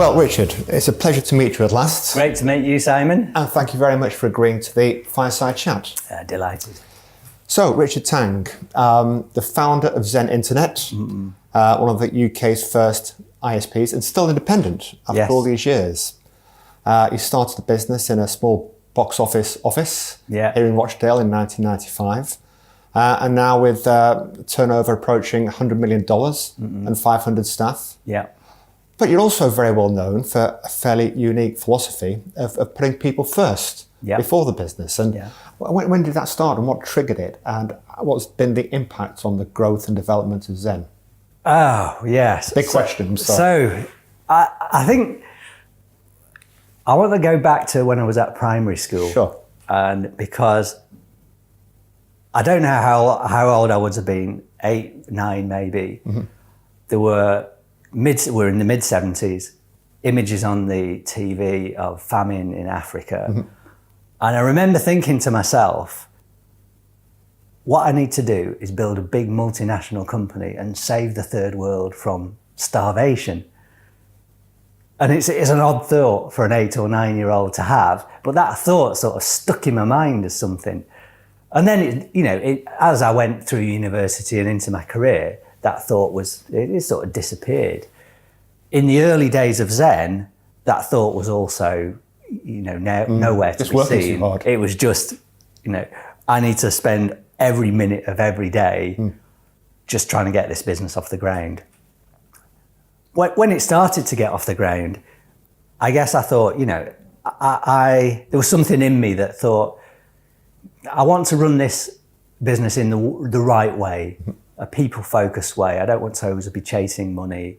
Well, Richard, it's a pleasure to meet you at last. Great to meet you, Simon. And thank you very much for agreeing to the fireside chat. Delighted. So, Richard Tang, the founder of Zen Internet, one of the UK's first ISPs, and still independent after all these years. You started the business in a small box office here in Rochdale in 1995. And now with turnover approaching $100 million and 500 staff. Yeah. But you're also very well known for a fairly unique philosophy of putting people first before the business. And when did that start and what triggered it? And what's been the impact on the growth and development of Zen? Oh, yes. Big question, I'm sorry. So I think I want to go back to when I was at primary school. Sure. And because I don't know how old I would have been, 8, 9 maybe. There were we're in the mid-70s, images on the TV of famine in Africa. And I remember thinking to myself, what I need to do is build a big multinational company and save the third world from starvation. And it's an odd thought for an 8 or 9-year-old to have, but that thought sort of stuck in my mind as something. And then, as I went through university and into my career, that thought it sort of disappeared. In the early days of Zen, that thought was also, nowhere to be seen. Too hard. It was just, I need to spend every minute of every day just trying to get this business off the ground. When it started to get off the ground, I guess I thought, there was something in me that thought, I want to run this business in the right way, a people-focused way. I don't want to always be chasing money.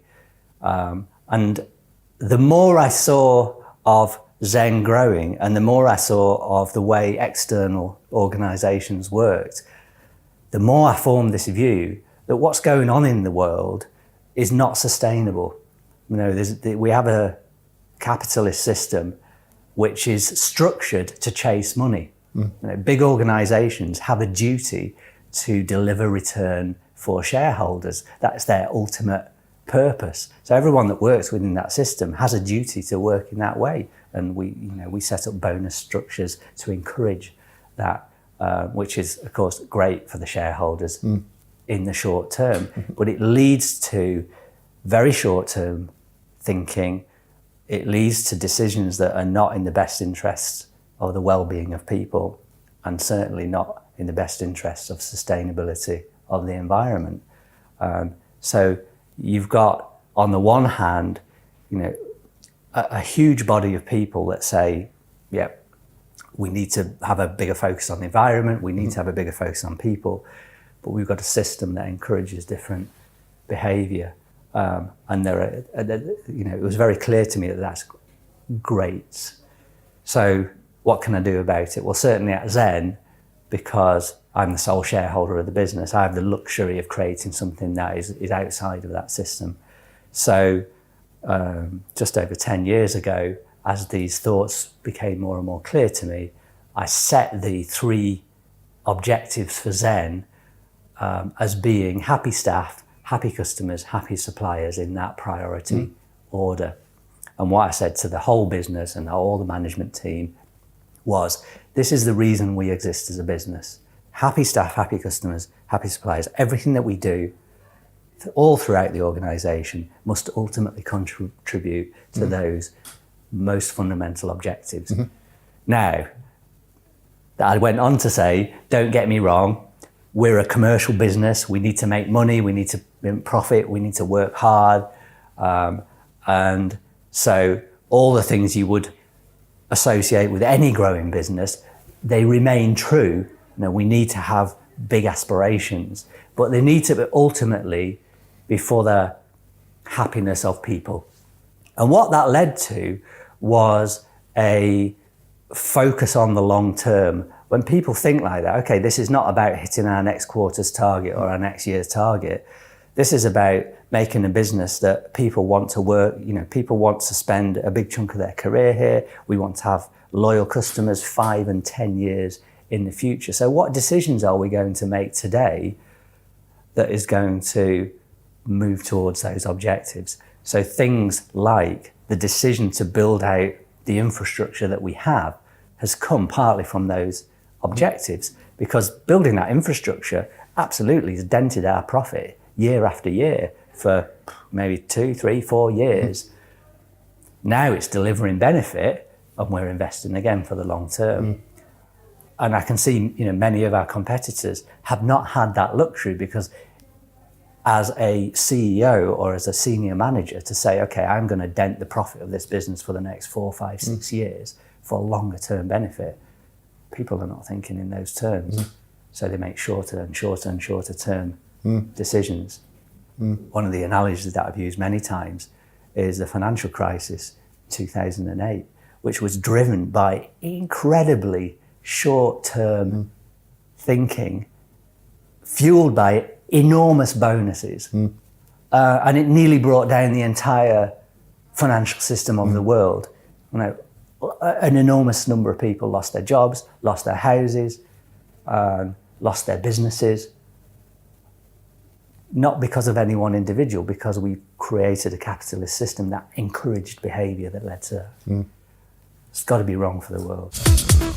And the more I saw of Zen growing and the more I saw of the way external organizations worked, the more I formed this view that what's going on in the world is not sustainable. We have a capitalist system which is structured to chase money. Big organizations have a duty to deliver return for shareholders. That's their ultimate purpose. So everyone that works within that system has a duty to work in that way. And we set up bonus structures to encourage that, which is, of course, great for the shareholders in the short term. But it leads to very short-term thinking. It leads to decisions that are not in the best interests of the well-being of people, and certainly not in the best interests of sustainability of the environment. So you've got, on the one hand, a huge body of people that say, we need to have a bigger focus on the environment, we need to have a bigger focus on people, but we've got a system that encourages different behavior. And it was very clear to me that that's great. So what can I do about it? Well, certainly at Zen, because I'm the sole shareholder of the business, I have the luxury of creating something that is outside of that system. So just over 10 years ago, as these thoughts became more and more clear to me, I set the 3 objectives for Zen as being happy staff, happy customers, happy suppliers in that priority order. And what I said to the whole business and all the management team was, this is the reason we exist as a business. Happy staff, happy customers, happy suppliers. Everything that we do all throughout the organization must ultimately contribute to those most fundamental objectives. Now, I went on to say, don't get me wrong, we're a commercial business. We need to make money. We need to profit. We need to work hard. And so all the things you would associate with any growing business, they remain true. We need to have big aspirations, but they need to ultimately be for the happiness of people. And what that led to was a focus on the long term. When people think like that, okay, this is not about hitting our next quarter's target or our next year's target. This is about making a business that people want to work, people want to spend a big chunk of their career here. We want to have loyal customers 5 and 10 years in the future. So what decisions are we going to make today that is going to move towards those objectives? So things like the decision to build out the infrastructure that we have has come partly from those objectives, because building that infrastructure absolutely has dented our profit year after year for maybe 2, 3, 4 years. Now it's delivering benefit, and we're investing again for the long term. And I can see, many of our competitors have not had that luxury, because as a CEO or as a senior manager to say, okay, I'm going to dent the profit of this business for the next 4, 5, 6 years for longer term benefit, people are not thinking in those terms. So they make shorter and shorter and shorter term decisions. One of the analogies that I've used many times is the financial crisis 2008, which was driven by incredibly short-term thinking, fueled by enormous bonuses. And it nearly brought down the entire financial system of the world. An enormous number of people lost their jobs, lost their houses, lost their businesses. Not because of any one individual, because we created a capitalist system that encouraged behaviour that led to that. It's got to be wrong for the world.